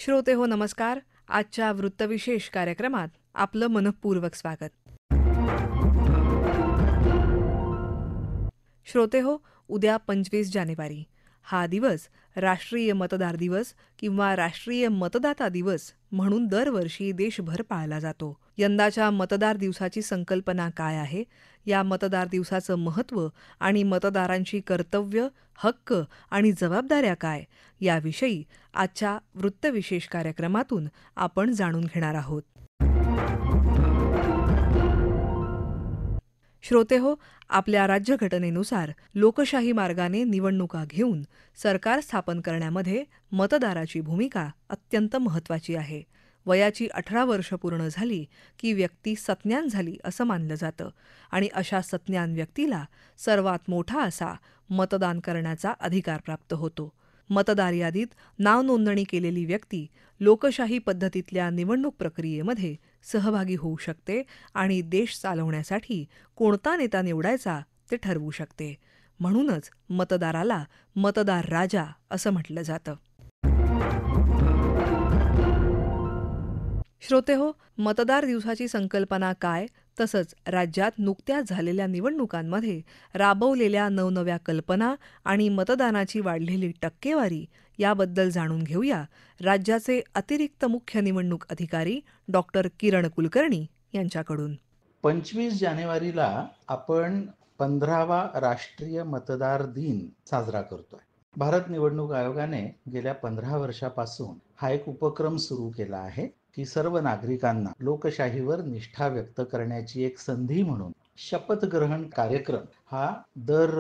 श्रोते हो नमस्कार. आजच्या वृत्तविशेष कार्यक्रमात आपलं मनःपूर्वक स्वागत. श्रोते हो, उद्या 25 जानेवारी हा दिवस राष्ट्रीय मतदार दिवस किंवा राष्ट्रीय मतदाता दिवस म्हणून दरवर्षी देशभर पाळला जातो. यंदाच्या मतदार दिवसाची संकल्पना काय आहे, या मतदार दिवसाचं महत्त्व आणि मतदारांची कर्तव्य, हक्क आणि जबाबदाऱ्या काय, याविषयी आजच्या वृत्तविशेष कार्यक्रमातून आपण जाणून घेणार आहोत. श्रोते हो, आपल्या राज्यघटनेनुसार लोकशाही मार्गाने निवडणुका घेऊन सरकार स्थापन करण्यामध्ये मतदाराची भूमिका अत्यंत महत्त्वाची आहे. वयाची 18 वर्ष पूर्ण झाली की व्यक्ती सज्ञान झाली असं मानलं जातं आणि अशा सज्ञान व्यक्तीला सर्वात मोठा असा मतदान करण्याचा अधिकार प्राप्त होतो. मतदार यादीत नाव नोंदणी केलेली व्यक्ती लोकशाही पद्धतीतल्या निवडणूक प्रक्रियेमध्ये सहभागी होऊ शकते आणि देश चालवण्यासाठी कोणता नेता निवडायचा ते ठरवू शकते. म्हणूनच मतदाराला मतदार राजा असं म्हटलं जातं. श्रोते हो, मतदार दिवसाची संकल्पना काय, तसंच राज्यात नुकत्याच झालेल्या निवडणुकांमध्ये राबवलेल्या नवनव्या कल्पना आणि मतदानाची वाढलेली टक्केवारी याबद्दल जाणून घेऊया राज्याचे अतिरिक्त मुख्य निवडणूक अधिकारी डॉक्टर किरण कुलकर्णी यांच्याकडून. 25 जानेवारीला आपण 15वा राष्ट्रीय मतदार दिन साजरा करतोय. भारत निवडणूक आयोगाने गेल्या 15 वर्षापासून हा एक उपक्रम सुरू केला आहे की सर्व नागरिकांना लोकशाहीवर निष्ठा व्यक्त करण्याची एक संधी म्हणून शपथग्रहण कार्यक्रम हा दर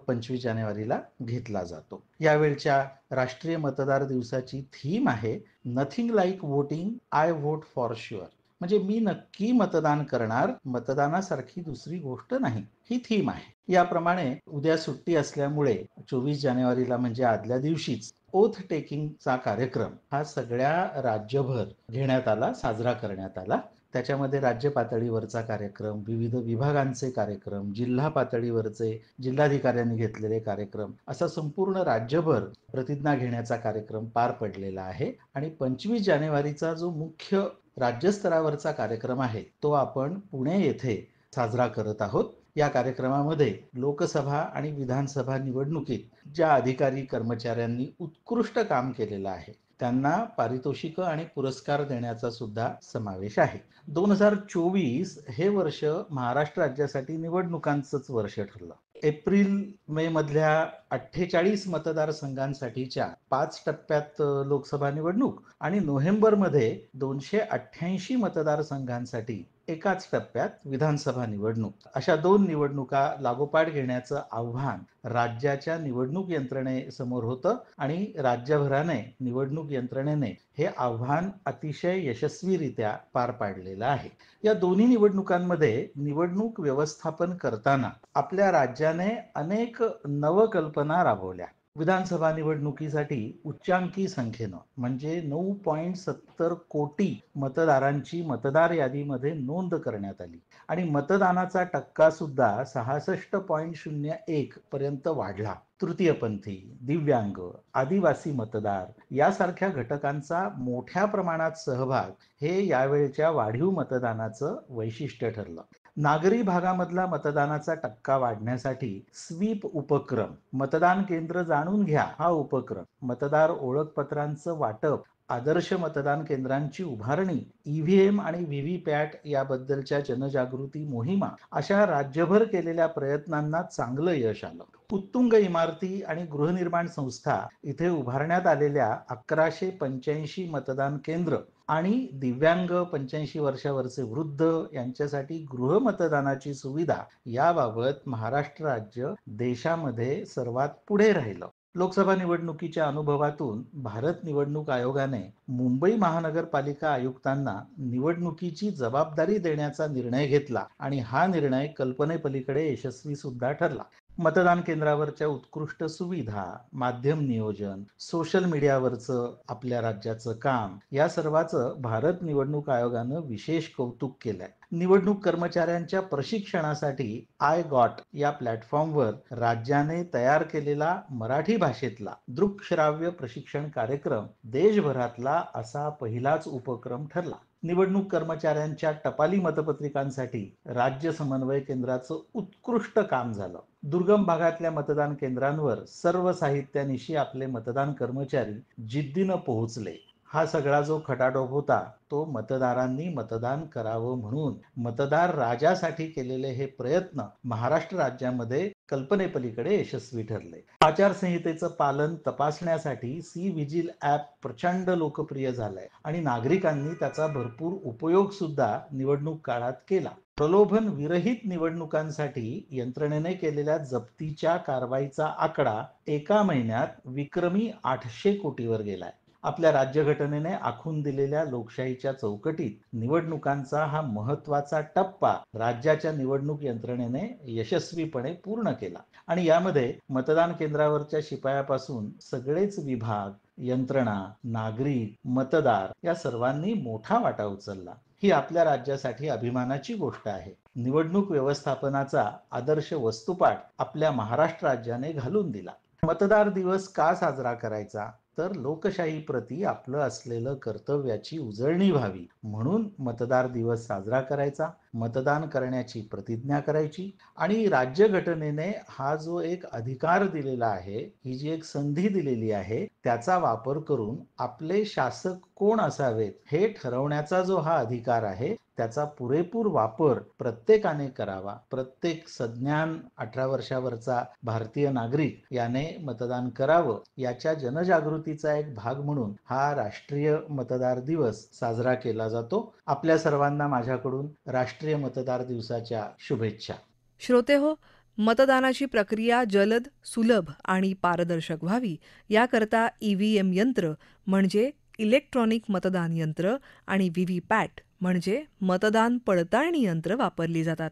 25 जानेवारीला घेतला जातो. यावेळच्या राष्ट्रीय मतदार दिवसाची थीम आहे nothing like voting, I vote for sure. म्हणजे मी नक्की मतदान करणार, मतदानासारखी दुसरी गोष्ट नाही, ही थीम आहे. याप्रमाणे उद्या सुट्टी असल्यामुळे 24 जानेवारीला म्हणजे आदल्या दिवशीच ओथ टेकिंगचा कार्यक्रम हा सगळ्या राज्यभर घेण्यात आला, साजरा करण्यात आला. त्याच्यामध्ये राज्य पातळीवरचा कार्यक्रम, विविध विभागांचे कार्यक्रम, जिल्हा पातळीवरचे जिल्हाधिकाऱ्यांनी घेतलेले कार्यक्रम, असा संपूर्ण राज्यभर प्रतिज्ञा घेण्याचा कार्यक्रम पार पडलेला आहे. आणि 25 जानेवारीचा जो मुख्य राज्यस्तरावरचा कार्यक्रम आहे तो आपण पुणे येथे साजरा करत आहोत. या कार्यक्रमामध्ये लोकसभा आणि विधानसभा निवडणुकीत ज्या अधिकारी कर्मचाऱ्यांनी उत्कृष्ट काम केलेलं आहे त्यांना पारितोषिकं आणि पुरस्कार देण्याचा सुद्धा समावेश आहे. 2024 हे वर्ष महाराष्ट्र राज्यासाठी निवडणुकांचंच वर्ष ठरलं. एप्रिल मे मधल्या 48 मतदारसंघांसाठीच्या 5 टप्प्यात लोकसभा निवडणूक आणि नोव्हेंबरमध्ये 288 मतदारसंघांसाठी एकाच टप्प्यात विधानसभा निवडणूक, अशा 2 निवडणुका लागोपाठ घेण्याचं आव्हान राज्याच्या निवडणूक यंत्रणेसमोर होतं आणि राज्यभराने निवडणूक यंत्रणेने हे आव्हान अतिशय यशस्वीरित्या पार पाडलेलं आहे. या दोन्ही निवडणुकांमध्ये निवडणूक व्यवस्थापन करताना आपल्या राज्याने अनेक नवकल्पना राबवल्या. विधानसभा निवडणुकीसाठी उच्चांकी संख्येनं म्हणजे 9.70 कोटी मतदारांची मतदार यादीमध्ये नोंद करण्यात आली आणि मतदानाचा टक्का सुद्धा 66.01 पर्यंत वाढला. तृतीयपंथी, दिव्यांग, आदिवासी मतदार यासारख्या घटकांचा मोठ्या प्रमाणात सहभाग हे यावेळच्या वाढीव मतदानाचं वैशिष्ट्य ठरलं. नागरी भागामधला मतदानाचा टक्का वाढण्यासाठी स्वीप उपक्रम, मतदान केंद्र जाणून घ्या हा उपक्रम, मतदार ओळखपत्रांचं वाटप, आदर्श मतदान केंद्रांची उभारणी, ईव्हीएम आणि व्हीव्हीपॅट याबद्दलच्या जनजागृती मोहिमा, अशा राज्यभर केलेल्या प्रयत्नांना चांगलं यश आलं. उत्तुंग इमारती आणि गृहनिर्माण संस्था इथे उभारण्यात आलेल्या 1185 मतदान केंद्र आणि दिव्यांग 85 वर्षावरचे वृद्ध यांच्यासाठी गृह मतदानाची सुविधा याबाबत महाराष्ट्र राज्य देशामध्ये सर्वात पुढे राहिलं. लोकसभा निवडणुकीच्या अनुभवातून भारत निवडणूक आयोगाने मुंबई महानगरपालिका आयुक्तांना निवडणुकीची जबाबदारी देण्याचा निर्णय घेतला आणि हा निर्णय कल्पनेपलीकडे यशस्वी सुद्धा ठरला. मतदान केंद्रावरच्या उत्कृष्ट सुविधा, माध्यम नियोजन, सोशल मीडियावरचं आपल्या राज्याचं काम, या सर्वाचं भारत निवडणूक आयोगानं विशेष कौतुक केलंय. निवडणूक कर्मचाऱ्यांच्या प्रशिक्षणासाठी आय गॉट या प्लॅटफॉर्मवर राज्याने तयार केलेला मराठी भाषेतला दृकश्राव्य प्रशिक्षण कार्यक्रम देशभरातला असा पहिलाच उपक्रम ठरला. निवडणूक कर्मचाऱ्यांच्या टपाली मतपत्रिकांसाठी राज्य समन्वय केंद्राचं उत्कृष्ट काम झालं. दुर्गम भागातल्या मतदान केंद्रांवर सर्व साहित्यानिशी आपले मतदान कर्मचारी जिद्दीनं पोहोचले. हा सगळा जो खटाटोप होता तो मतदारांनी मतदान करावं म्हणून मतदार राजासाठी केलेले हे प्रयत्न महाराष्ट्र राज्यामध्ये कल्पनेपलीकडे यशस्वी ठरले. आचारसंहितेचं पालन तपासण्यासाठी सी विजिल ॲप प्रचंड लोकप्रिय झालंय आणि नागरिकांनी त्याचा भरपूर उपयोग सुद्धा निवडणूक काळात केला. प्रलोभन विरहित निवडणुकांसाठी यंत्रणेने केलेल्या जप्तीच्या कारवाईचा आकडा एका महिन्यात विक्रमी 800 कोटीवर गेलाय. आपल्या राज्यघटनेने आखून दिलेल्या लोकशाहीच्या चौकटीत निवडणुकांचा हा महत्वाचा टप्पा राज्याच्या निवडणूक यंत्रणेने यशस्वीपणे पूर्ण केला आणि यामध्ये मतदान केंद्रावरच्या शिपायापासून सगळेच विभाग, यंत्रणा, नागरिक, मतदार या सर्वांनी मोठा वाटा उचलला. ही आपल्या राज्यासाठी अभिमानाची गोष्ट आहे. निवडणूक व्यवस्थापनाचा आदर्श वस्तुपाठ आपल्या महाराष्ट्र राज्याने घालून दिला. मतदार दिवस का साजरा करायचा? तर लोकशाहीप्रती आपलं असलेलं कर्तव्याची उजळणी व्हावी म्हणून मतदार दिवस साजरा करायचा, मतदान करण्याची प्रतिज्ञा करायची आणि राज्यघटनेने हा जो एक अधिकार दिलेला आहे, ही जी एक संधी दिलेली आहे, त्याचा वापर करून आपले शासक कोण असावेत हे ठरवण्याचा जो हा अधिकार आहे त्याचा पुरेपूर वापर प्रत्येकाने करावा. प्रत्येक सज्ञान 18 वर्षावरचा भारतीय नागरिक याने मतदान करावं याच्या जनजागृतीचा एक भाग म्हणून हा राष्ट्रीय मतदार दिवस साजरा केला जातो. आपल्या सर्वांना माझ्याकडून राष्ट्रीय मतदार दिवसाच्या शुभेच्छा. श्रोतेहो, मतदानाची प्रक्रिया जलद, सुलभ आणि पारदर्शक व्हावी याकरता EVM यंत्र म्हणजे इलेक्ट्रॉनिक मतदान यंत्र आणि व्हीव्हीपॅट म्हणजे मतदान पडताळणी यंत्र वापरली जातात.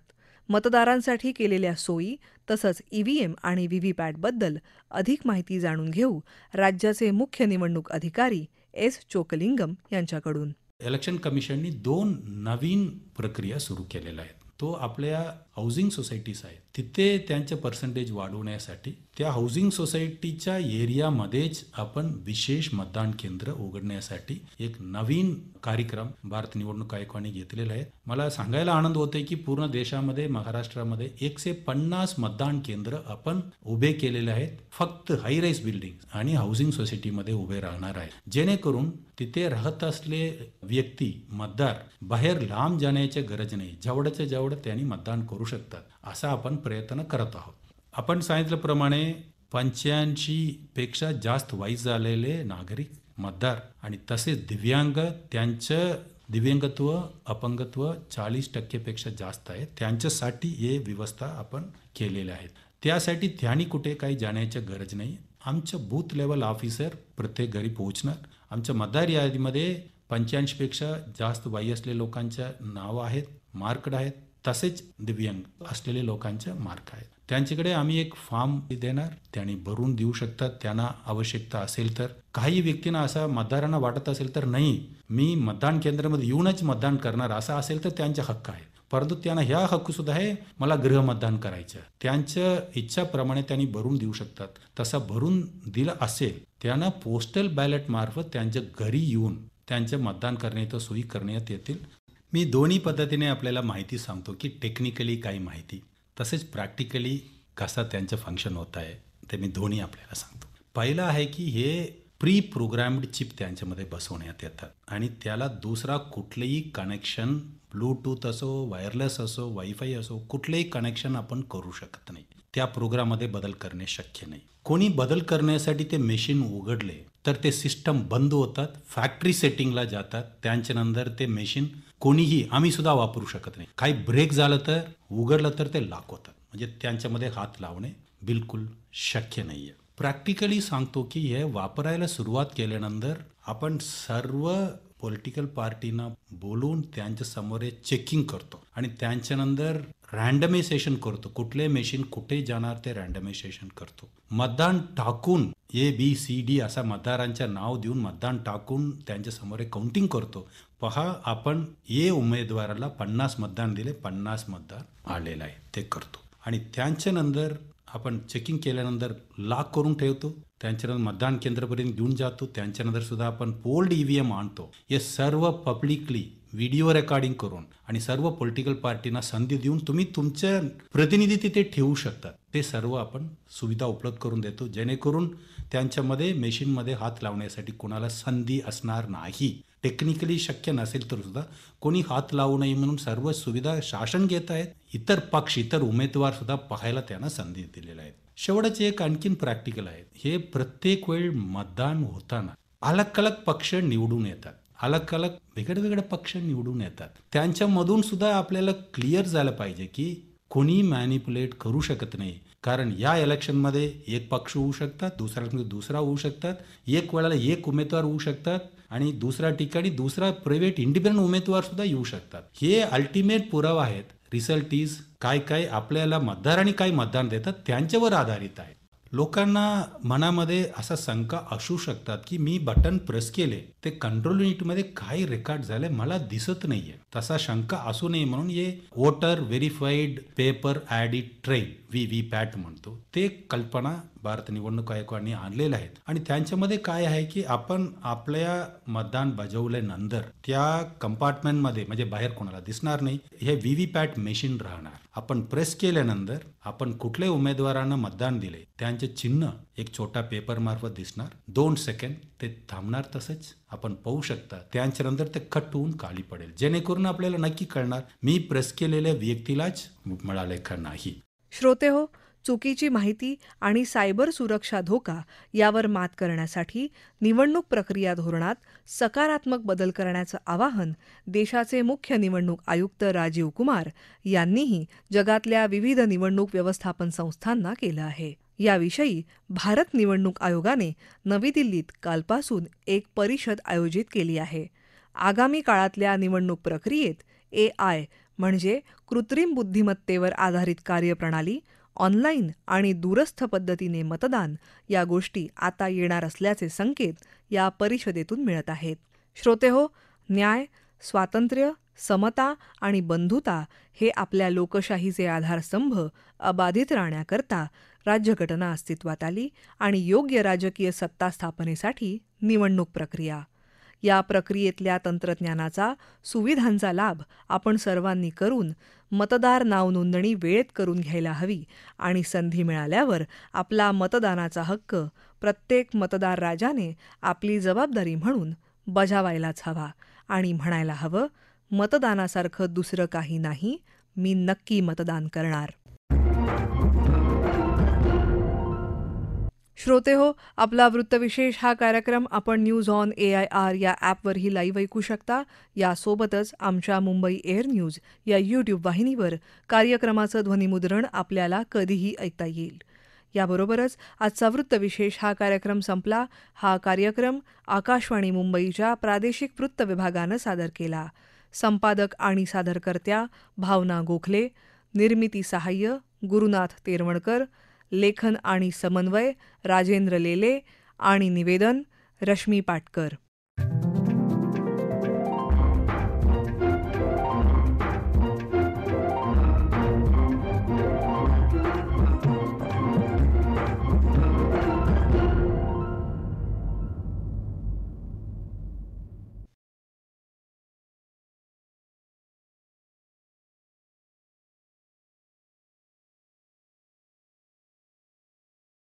मतदारांसाठी केलेल्या सोयी तसंच EVM आणि व्हीव्हीपॅटबद्दल अधिक माहिती जाणून घेऊ राज्याचे मुख्य निवडणूक अधिकारी S. चोकलिंगम यांच्याकडून. इलेक्शन कमिशननी 2 नवीन प्रक्रिया सुरू केलेल्या आहेत. तो आपल्या हाऊसिंग सोसायटीज आहेत तिथे त्यांचे पर्सेंटेज वाढवण्यासाठी त्या हाऊसिंग सोसायटीच्या एरियामध्येच आपण विशेष मतदान केंद्र उघडण्यासाठी एक नवीन कार्यक्रम भारत निवडणूक आयोगाने घेतलेला आहे. मला सांगायला आनंद होतोय की पूर्ण देशामध्ये महाराष्ट्रामध्ये 150 मतदान केंद्र आपण उभे केलेले आहेत. फक्त हाय राईज बिल्डिंग आणि हाऊसिंग सोसायटीमध्ये उभे राहणार आहे, जेणेकरून तिथे राहत असले व्यक्ती मतदार बाहेर लांब जाण्याची गरज नाही, जेवढ्याच्या जेवढं त्यांनी मतदान करू शकतात असा आपण प्रयत्न करत आहोत. आपण सांगितल्याप्रमाणे 85 पेक्षा जास्त वय झालेले नागरिक मतदार आणि तसेच दिव्यांग, त्यांचं दिव्यांगत्व अपंगत्व 40% पेक्षा जास्त आहे, त्यांच्यासाठी हे व्यवस्था आपण केलेल्या आहेत. त्यासाठी त्यांनी कुठे काही जाण्याची गरज नाही. आमचं बूथ लेवल ऑफिसर प्रत्येक घरी पोहोचणार. आमच्या मतदार यादीमध्ये 85 पेक्षा जास्त वय असलेल्या लोकांच्या नाव आहेत, मार्कड आहेत, तसेच दिव्यांग असलेले लोकांचे मार्क आहेत. त्यांच्याकडे आम्ही एक फॉर्म देणार, त्यांनी भरून देऊ शकतात त्यांना आवश्यकता असेल तर. काही व्यक्तींना असं मतदारांना वाटत असेल तर नाही मी मतदान केंद्रामध्ये येऊनच मतदान करणार असं असेल तर त्यांचा हक्क आहे, परंतु त्यांना ह्या हक्क सुद्धा आहे मला गृह मतदान करायचं, त्यांच्या इच्छाप्रमाणे त्यांनी भरून देऊ शकतात. तसं भरून दिलं असेल त्यांना पोस्टल बॅलेट मार्फत त्यांच्या घरी येऊन त्यांचे मतदान करण्यात सोयी करण्यात येतील. मी दोन्ही पद्धतीने आपल्याला माहिती सांगतो की टेक्निकली काही माहिती तसेच प्रॅक्टिकली कसा त्यांचं फंक्शन होत आहे ते मी दोन्ही आपल्याला सांगतो. पहिलं आहे की हे प्री प्रोग्राम्ड चिप त्यांच्यामध्ये बसवण्यात येतात आणि त्याला दुसरा कुठलेही कनेक्शन ब्लूटूथ असो, वायरलेस असो, वायफाय असो, कुठलेही कनेक्शन आपण करू शकत नाही. त्या प्रोग्राममध्ये बदल करणे शक्य नाही. कोणी बदल करण्यासाठी ते मशीन उघडले तर ते सिस्टम बंद होतात, फॅक्टरी सेटिंगला जातात, त्यांच्यानंतर ते मशीन कोणीही आम्ही सुद्धा वापरू शकत नाही. काही ब्रेक झालं तर उघडलं तर ते लॉक होतात, म्हणजे त्यांच्यामध्ये हात लावणे बिलकुल शक्य नाही आहे. प्रॅक्टिकली सांगतो की हे वापरायला सुरुवात केल्यानंतर आपण सर्व पॉलिटिकल पार्टीना बोलून त्यांच्या समोर चेकिंग करतो आणि त्यांच्यानंतर रँडमायझेशन करतो. कुठले मशीन कुठे जाणार ते रँडमायझेशन करतो. मतदान टाकून ABCD असा मतदारांच्या नाव देऊन मतदान टाकून त्यांच्या समोर काउंटिंग करतो. पहा, आपण उमेदवाराला 50 मतदान दिले, 50 मतदान आलेला आहे ते करतो. आणि त्यांच्यानंतर आपण चेकिंग केल्यानंतर लॉक करून ठेवतो. त्यांच्यानंतर मतदान केंद्रापर्यंत घेऊन जातो. त्यांच्यानंतर सुद्धा आपण पोल्ड EVM आणतो. हे सर्व पब्लिकली व्हिडिओ रेकॉर्डिंग करून आणि सर्व पॉलिटिकल पार्टींना संधी देऊन तुम्ही तुमच्या प्रतिनिधी तिथे ठेवू शकता. ते सर्व आपण सुविधा उपलब्ध करून देतो, जेणेकरून त्यांच्यामध्ये मशीनमध्ये हात लावण्यासाठी कोणाला संधी असणार नाही. टेक्निकली शक्य नसेल तर सुद्धा कोणी हात लावू नये म्हणून सर्व सुविधा शासन घेत आहेत. इतर पक्ष, इतर उमेदवार सुद्धा पाहायला त्यांना संधी दिलेल्या आहेत. शेवटचे एक आणखीन प्रॅक्टिकल आहे. हे प्रत्येक वेळ मतदान होताना अलग अलग पक्ष निवडून येतात. अलग अलग वेगळे पक्ष निवडून येतात. त्यांच्यामधून सुद्धा आपल्याला क्लिअर झालं पाहिजे की कोणी मॅनिप्युलेट करू शकत नाही. कारण या इलेक्शनमध्ये एक पक्ष होऊ शकतात, दुसरा होऊ शकतात, एक वेळेला एक उमेदवार होऊ शकतात आणि दुसऱ्या ठिकाणी दुसरा प्रायव्हेट इंडिपेंडंट उमेदवार सुद्धा येऊ शकतात. हे अल्टिमेट पुरावा आहेत. रिझल्ट इज काय आपल्याला मतदारांनी काय मतदान देतात त्यांच्यावर आधारित आहे. लोकांना मनामध्ये असा शंका असू शकतात की मी बटन प्रेस केले ते कंट्रोल युनिटमध्ये काय रेकॉर्ड झाले मला दिसत नाहीये. तसा शंका असू नये म्हणून हे voter verified paper added trail VVPAT म्हणतो ते कल्पना भारत निवडणूक आयोगाने आणलेलं आहे. आणि त्यांच्यामध्ये काय आहे की आपण आपल्या मतदान बजावल्यानंतर त्या कंपार्टमेंटमध्ये म्हणजे बाहेर कोणाला दिसणार नाही. हे VVPAT मशीन राहणार. आपण प्रेस केल्यानंतर आपण कुठल्या उमेदवारांना मतदान दिले त्यांचे चिन्ह एक छोटा पेपर मार्फत दिसणार. 2 सेकंड ते थांबणार. तसंच आपण पाहू शकता. त्यांच्यानंतर ते कट होऊन खाली पडेल, जेणेकरून आपल्याला नक्की कळणार मी प्रेस केलेल्या व्यक्तीलाच मिळाले का नाही. श्रोते हो, चुकीची माहिती आणि सायबर सुरक्षा धोका यावर मात करण्यासाठी निवडणूक प्रक्रिया धोरणात सकारात्मक बदल करण्याचं आवाहन देशाचे मुख्य निवडणूक आयुक्त राजीव कुमार यांनीही जगातल्या विविध निवडणूक व्यवस्थापन संस्थांना केलं आहे. याविषयी भारत निवडणूक आयोगाने नवी दिल्लीत कालपासून एक परिषद आयोजित केली आहे. आगामी काळातल्या निवडणूक प्रक्रियेत AI म्हणजे कृत्रिम बुद्धिमत्तेवर आधारित कार्यप्रणाली, ऑनलाईन आणि दूरस्थ पद्धतीने मतदान या गोष्टी आता येणार असल्याचे संकेत या परिषदेतून मिळत आहेत. श्रोते हो, न्याय, स्वातंत्र्य, समता आणि बंधुता हे आपल्या लोकशाहीचे आधारस्तंभ अबाधित राहण्याकरता राज्यघटना अस्तित्वात आली आणि योग्य राजकीय सत्ता स्थापनेसाठी निवडणूक प्रक्रिया. या प्रक्रियेतल्या तंत्रज्ञानाचा, सुविधांचा लाभ आपण सर्वांनी करून मतदार नाव नोंदणी वेळेत करून घ्यायला हवी आणि संधी मिळाल्यावर आपला मतदानाचा हक्क प्रत्येक मतदार राजाने आपली जबाबदारी म्हणून बजावायलाच हवा आणि म्हणायला हवं, मतदानासारखं दुसरं काही नाही, मी नक्की मतदान करणार. श्रोते हो, आपला वृत्तविशेष हा कार्यक्रम आपण न्यूज ऑन AIR या ॲपवरही लाईव्ह ऐकू शकता. यासोबतच आमच्या मुंबई एअर न्यूज या YouTube वाहिनीवर कार्यक्रमाचं ध्वनिमुद्रण आपल्याला कधीही ऐकता येईल. याबरोबरच आजचा वृत्तविशेष हा कार्यक्रम संपला. हा कार्यक्रम आकाशवाणी मुंबईच्या प्रादेशिक वृत्त विभागानं सादर केला. संपादक आणि सादरकर्त्या भावना गोखले, निर्मिती सहाय्य गुरुनाथ तेरवणकर, लेखन आणि समन्वय राजेंद्र लेले आणि निवेदन रश्मी पाटकर.